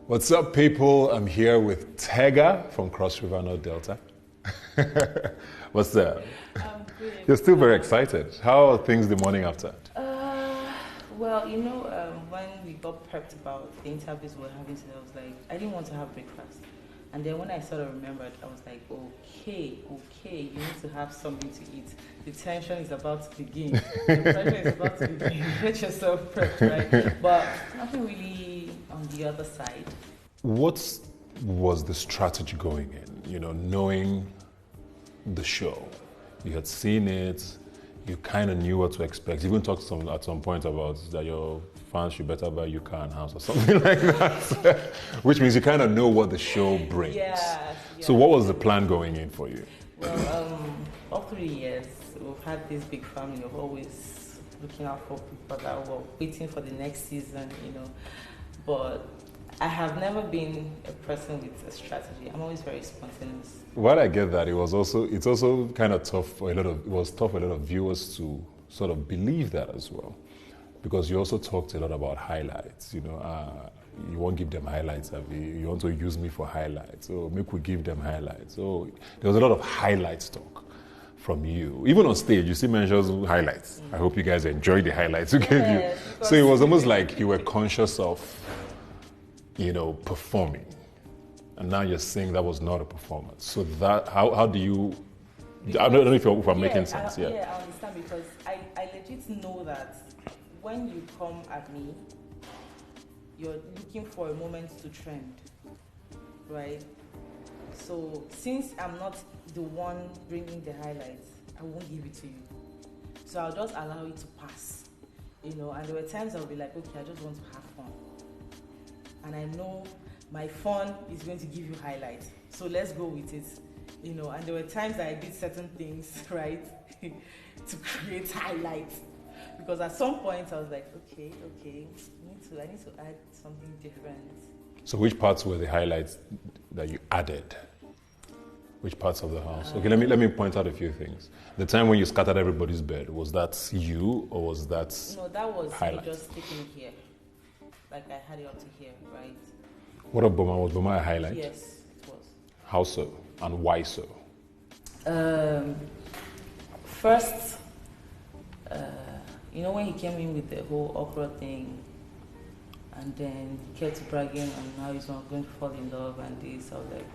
What's up, people? I'm here with Tega from Cross River North Delta. What's up? I'm good. You're still very excited. How are things the morning after? Well, when we got prepped about the interviews we were having today, I was like, I didn't want to have breakfast. And then when I sort of remembered, I was like, okay, you need to have something to eat. The tension is about to begin. The pressure is about to begin. Get yourself prepped, right? But nothing really on the other side. What was the strategy going in? Knowing the show. You had seen it, you kind of knew what to expect. You even talked at some point about that your fans should better buy you car and house or something like that. Which means you kind of know what the show brings. Yeah. So what was the plan going in for you? Well, all 3 years, we've had this big family of always looking out for people that were waiting for the next season, But I have never been a person with a strategy. I'm always very spontaneous. While I get that, it's also kind of tough for a lot of viewers to sort of believe that as well, because you also talked a lot about highlights. You won't give them highlights, you want to use me for highlights, so make we give them highlights. So there was a lot of highlights talk from you. Even on stage, you still mentioned highlights. I hope you guys enjoyed the highlights we gave you. So it was almost like you were conscious of performing. And now you're saying that was not a performance. So that, how do you, I don't know if I'm making sense. Yeah, I understand, because I legit know that when you come at me, you're looking for a moment to trend, right? So since I'm not the one bringing the highlights, I won't give it to you. So I'll just allow it to pass, and there were times I'll be like, okay, I just want to have fun. And I know my fun is going to give you highlights. So let's go with it, And there were times that I did certain things, right, to create highlights. Because at some point I was like, okay, I need to add something different. So which parts were the highlights that you added? Which parts of the house? Okay, let me point out a few things. The time when you scattered everybody's bed, was that you, or was that No, that was highlight? Me just sticking here. Like I had it up to here, right? What of Boma? Was Boma a highlight? Yes, it was. How so? And why so? First, when he came in with the whole okra thing, and then he kept bragging on how he's not going to fall in love and this, I was like,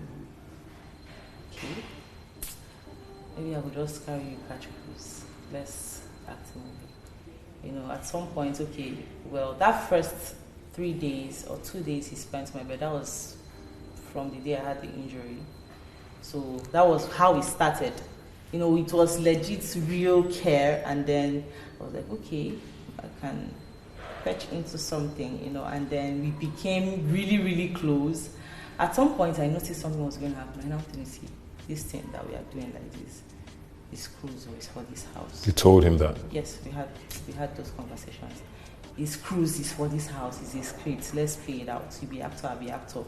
okay, maybe I will just carry you catch cruise. Let's act a movie. At some point, okay, well, that first 3 days or 2 days he spent in my bed, that was from the day I had the injury. So that was how it started. It was legit real care, and then I was like, okay, I can fetch into something, and then we became really, really close. At some point I noticed something was going to happen. I now think, see, this thing that we are doing like this cruise is for this house. You told him that? Yes, we had those conversations. This cruise is for this house, it's a script, let's play it out. You be actor, I'll be actor.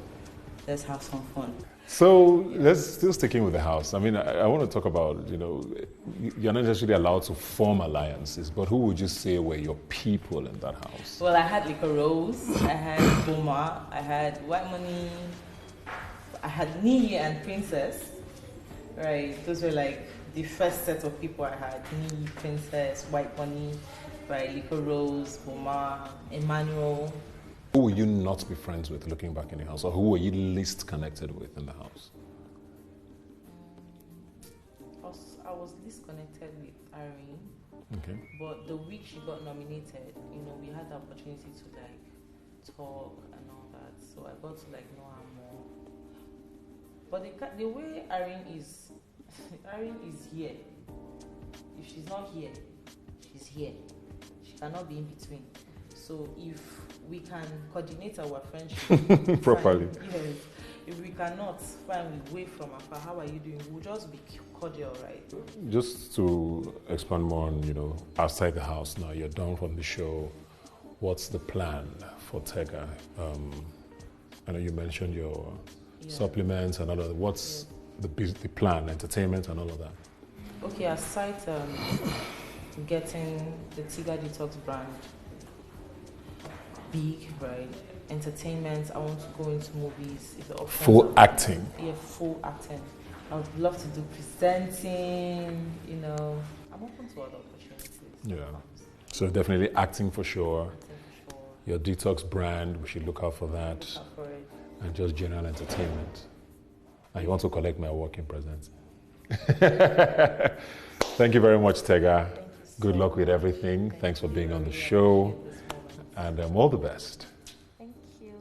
Let's have some fun. So let's still sticking with the house. I mean, I want to talk about, you're not necessarily allowed to form alliances, but who would you say were your people in that house? Well, I had Liquor Rose, I had Boma, I had White Money, I had Niyi and Princess, right? Those were like the first set of people I had. Niyi, Princess, White Money, right? Liquor Rose, Boma, Emmanuel. Who will you not be friends with looking back in the house, or who were you least connected with in the house? I was least connected with Irene. Okay. But the week she got nominated, we had the opportunity to talk and all that. So I got to know her more. But the way Irene is here. If she's not here, she's here. She cannot be in between. So if we can coordinate our friendship properly. Yes. If we cannot, fine, we wait from afar. How are you doing? We'll just be cordial, right? Just to expand more on, outside the house now, you're done from the show. What's the plan for Tega? I know you mentioned your supplements and all of that. What's the plan, entertainment and all of that? Okay, aside getting the Tega Detox brand big, right? entertainment. I want to go into movies. If the options Full are- acting. Yeah, full acting. I would love to do presenting. You know, I'm open to other opportunities. Yeah. So definitely acting for sure. Acting for sure. Your detox brand, we should look out for that. Look out for it. And just general entertainment. And you want to collect my working present. Thank you very much, Tega. Thank you so Good luck with everything. Thanks for being on the show. much. And all the best. Thank you.